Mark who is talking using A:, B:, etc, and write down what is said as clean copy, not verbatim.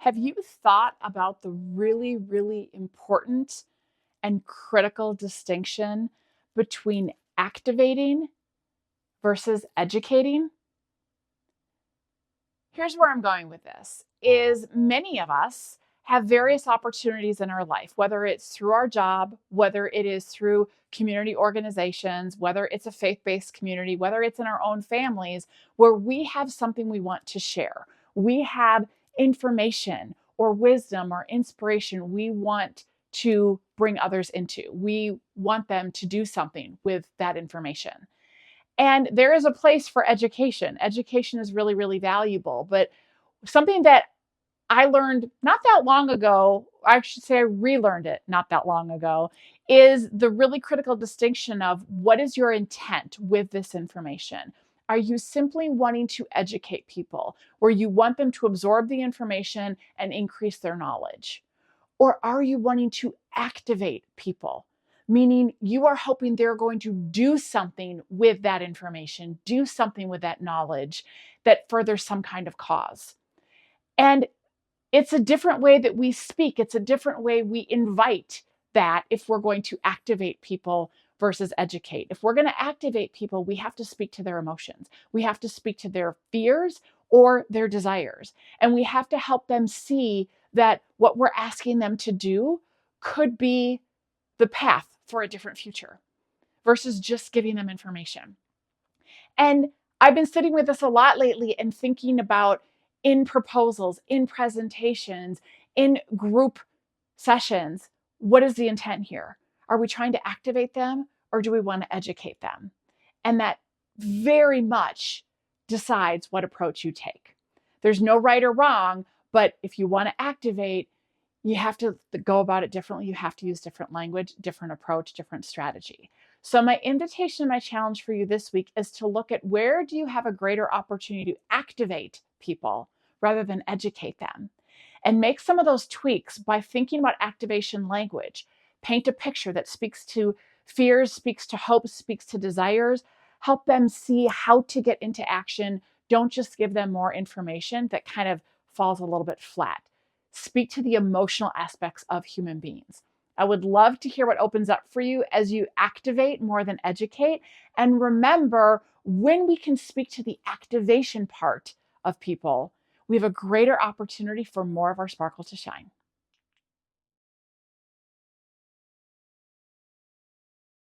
A: Have you thought about the really, really important and critical distinction between activating versus educating? Here's where I'm going with this is many of us have various opportunities in our life, whether it's through our job, whether it is through community organizations, whether it's a faith-based community, whether it's in our own families, where we have something we want to share. We have information or wisdom or inspiration we want to bring others into. We want them to do something with that information. And there is a place for education. Education is really, really valuable. But something that I learned not that long ago, I should say I relearned it not that long ago, is the really critical distinction of what is your intent with this information? Are you simply wanting to educate people, where you want them to absorb the information and increase their knowledge? Or are you wanting to activate people? Meaning you are hoping they're going to do something with that information, do something with that knowledge that furthers some kind of cause. And it's a different way that we speak. It's a different way we invite that if we're going to activate people versus educate. If we're going to activate people, we have to speak to their emotions. We have to speak to their fears or their desires. And we have to help them see that what we're asking them to do could be the path for a different future versus just giving them information. And I've been sitting with this a lot lately and thinking about in proposals, in presentations, in group sessions, what is the intent here? Are we trying to activate them or do we want to educate them? And that very much decides what approach you take. There's no right or wrong, but if you want to activate, you have to go about it differently. You have to use different language, different approach, different strategy. So my invitation, my challenge for you this week is to look at where do you have a greater opportunity to activate people rather than educate them, and make some of those tweaks by thinking about activation language. Paint a picture that speaks to fears, speaks to hopes, speaks to desires. Help them see how to get into action. Don't just give them more information that kind of falls a little bit flat. Speak to the emotional aspects of human beings. I would love to hear what opens up for you as you activate more than educate. And remember, when we can speak to the activation part of people, we have a greater opportunity for more of our sparkle to shine.